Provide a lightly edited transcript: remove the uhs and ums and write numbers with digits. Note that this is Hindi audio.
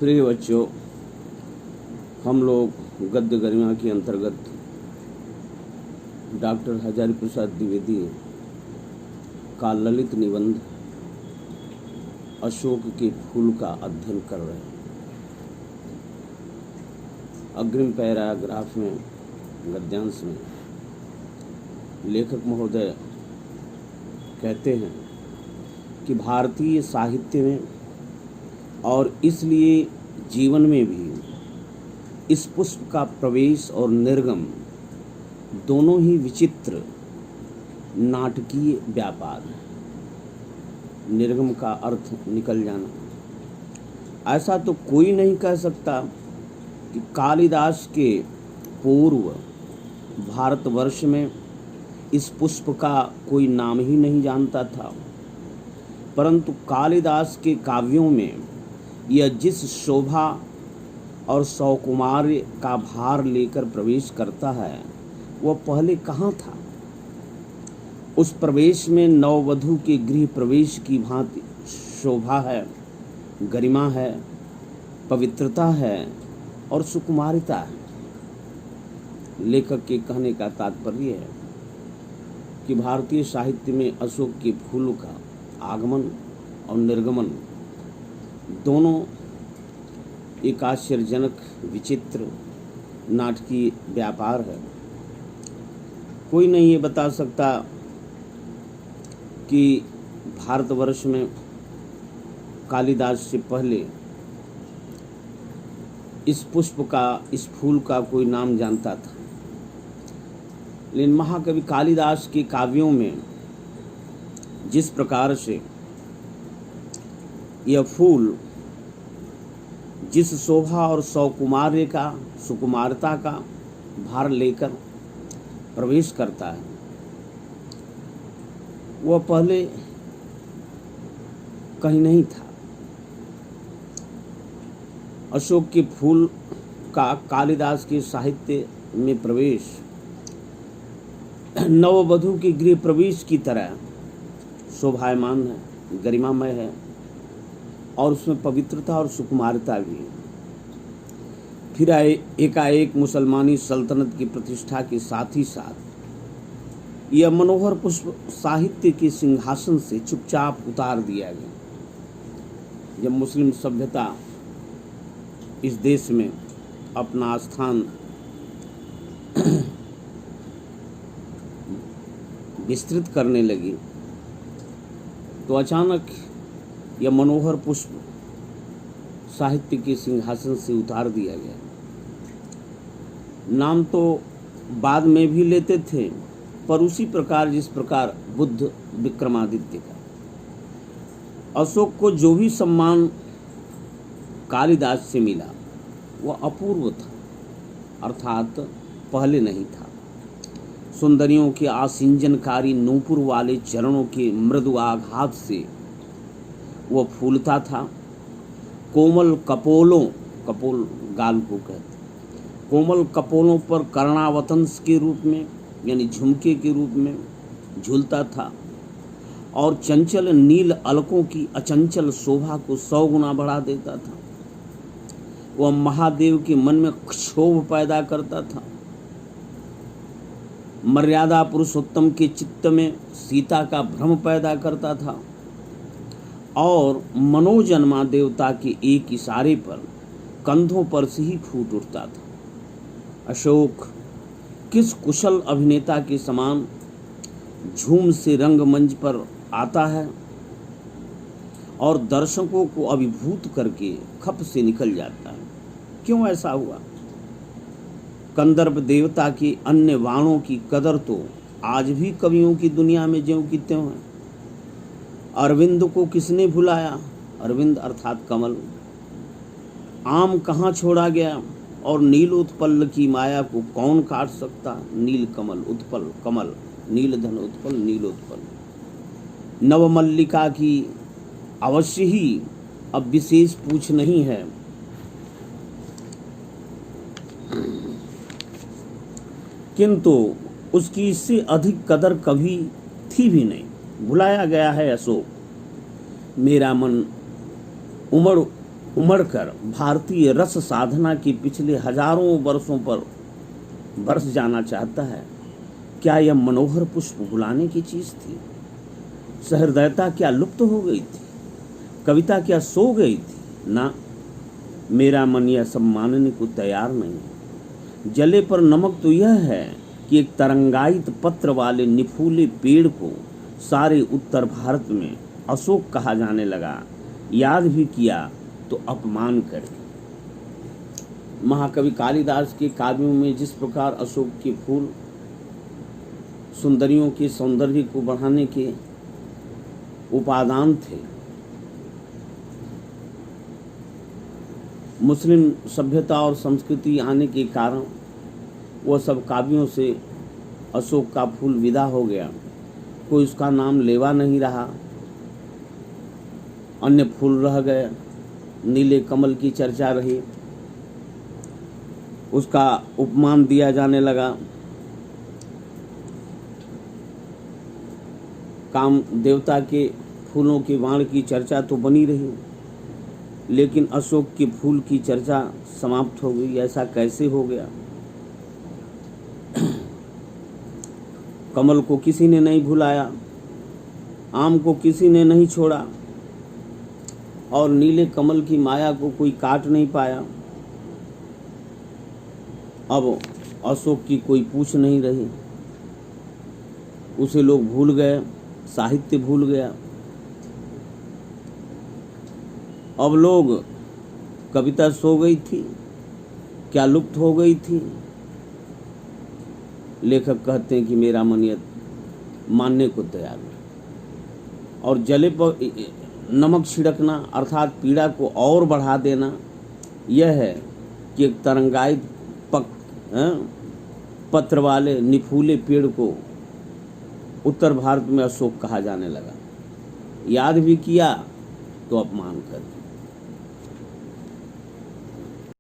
प्रिय बच्चों, हम लोग गद्य गरिमा के अंतर्गत डॉक्टर हजारी प्रसाद द्विवेदी का ललित निबंध अशोक के फूल का अध्ययन कर रहे हैं। अग्रिम पैराग्राफ में गद्यांश में लेखक महोदय कहते हैं कि भारतीय साहित्य में और इसलिए जीवन में भी इस पुष्प का प्रवेश और निर्गम दोनों ही विचित्र नाटकीय व्यापार है। निर्गम का अर्थ निकल जाना। ऐसा तो कोई नहीं कह सकता कि कालिदास के पूर्व भारतवर्ष में इस पुष्प का कोई नाम ही नहीं जानता था, परंतु कालिदास के काव्यों में यह जिस शोभा और सौकुमार्य का भार लेकर प्रवेश करता है वह पहले कहाँ था। उस प्रवेश में नववधू के गृह प्रवेश की भांति शोभा है, गरिमा है, पवित्रता है और सुकुमारिता है। लेखक के कहने का तात्पर्य है कि भारतीय साहित्य में अशोक के फूल का आगमन और निर्गमन दोनों एक आश्चर्यजनक विचित्र नाटकीय व्यापार है। कोई नहीं ये बता सकता कि भारतवर्ष में कालिदास से पहले इस पुष्प का, इस फूल का कोई नाम जानता था, लेकिन महाकवि कालिदास के काव्यों में जिस प्रकार से यह फूल जिस शोभा और सौकुमार्य का, सुकुमारता का भार लेकर प्रवेश करता है वह पहले कहीं नहीं था। अशोक के फूल का कालिदास के साहित्य में प्रवेश नववधू के गृह प्रवेश की तरह शोभायमान है, गरिमामय है और उसमें पवित्रता और सुकुमारता भी है। फिर एकाएक मुसलमानी सल्तनत की प्रतिष्ठा के साथ ही साथ यह मनोहर पुष्प साहित्य के सिंहासन से चुपचाप उतार दिया गया। जब मुस्लिम सभ्यता इस देश में अपना स्थान विस्तृत करने लगी तो अचानक यह मनोहर पुष्प साहित्य के सिंहासन से उतार दिया गया। नाम तो बाद में भी लेते थे, पर उसी प्रकार जिस प्रकार बुद्ध विक्रमादित्य का। अशोक को जो भी सम्मान कालिदास से मिला वह अपूर्व था, अर्थात पहले नहीं था। सुंदरियों के आसिंजनकारी नूपुर वाले चरणों के मृदु आघात से वह फूलता था। कोमल कपोलों, कपोल गाल को कहते, कोमल कपोलों पर कर्णावतंस के रूप में यानी झुमके के रूप में झूलता था और चंचल नील अलकों की अचंचल शोभा को 100 गुना बढ़ा देता था। वह महादेव के मन में क्षोभ पैदा करता था। मर्यादा पुरुषोत्तम के चित्त में सीता का भ्रम पैदा करता था और मनोजन्मा देवता के एक इशारे पर कंधों पर से ही फूट उठता था। अशोक किस कुशल अभिनेता के समान झूम से रंगमंच पर आता है और दर्शकों को अभिभूत करके खप से निकल जाता है। क्यों ऐसा हुआ? कंदर्प देवता के अन्य वाणों की कदर तो आज भी कवियों की दुनिया में ज्यों की त्यों है। अरविंद को किसने भुलाया? अरविंद अर्थात कमल। आम कहाँ छोड़ा गया और नील उत्पल की माया को कौन काट सकता? नील कमल उत्पल कमल, नील धन उत्पल नीलोत्पल। नवमल्लिका की अवश्य ही अब विशेष पूछ नहीं है, किंतु उसकी इससे अधिक कदर कभी थी भी नहीं। भुलाया गया है अशोक। मेरा मन उमड़कर भारतीय रस साधना की पिछले हजारों वर्षों पर बरस जाना चाहता है। क्या यह मनोहर पुष्प भुलाने की चीज थी? सहृदयता क्या लुप्त हो गई थी? कविता क्या सो गई थी? ना, मेरा मन यह सब मानने को तैयार नहीं। जले पर नमक तो यह है कि एक तरंगायित पत्र वाले निफूले पेड़ को सारे उत्तर भारत में अशोक कहा जाने लगा। याद भी किया तो अपमान करके। महाकवि कालिदास के काव्यों में जिस प्रकार अशोक के फूल सुंदरियों के सौंदर्य को बढ़ाने के उपादान थे, मुस्लिम सभ्यता और संस्कृति आने के कारण वह सब काव्यों से अशोक का फूल विदा हो गया। कोई उसका नाम लेवा नहीं रहा, अन्य फूल रह गए। नीले कमल की चर्चा रही, उसका उपमान दिया जाने लगा। काम देवता के फूलों के बाण की चर्चा तो बनी रही, लेकिन अशोक के फूल की चर्चा समाप्त हो गई। ऐसा कैसे हो गया? कमल को किसी ने नहीं भुलाया, आम को किसी ने नहीं छोड़ा, और नीले कमल की माया को कोई काट नहीं पाया। अब अशोक की कोई पूछ नहीं रही, उसे लोग भूल गए, साहित्य भूल गया। अब लोग, कविता सो गई थी, क्या लुप्त हो गई थी? लेखक कहते हैं कि मेरा मन यह मानने को तैयार है। और जले पर नमक छिड़कना अर्थात पीड़ा को और बढ़ा देना, यह है कि एक तरंगायित पत्र वाले निफूले पेड़ को उत्तर भारत में अशोक कहा जाने लगा। याद भी किया तो अपमान कर दिया।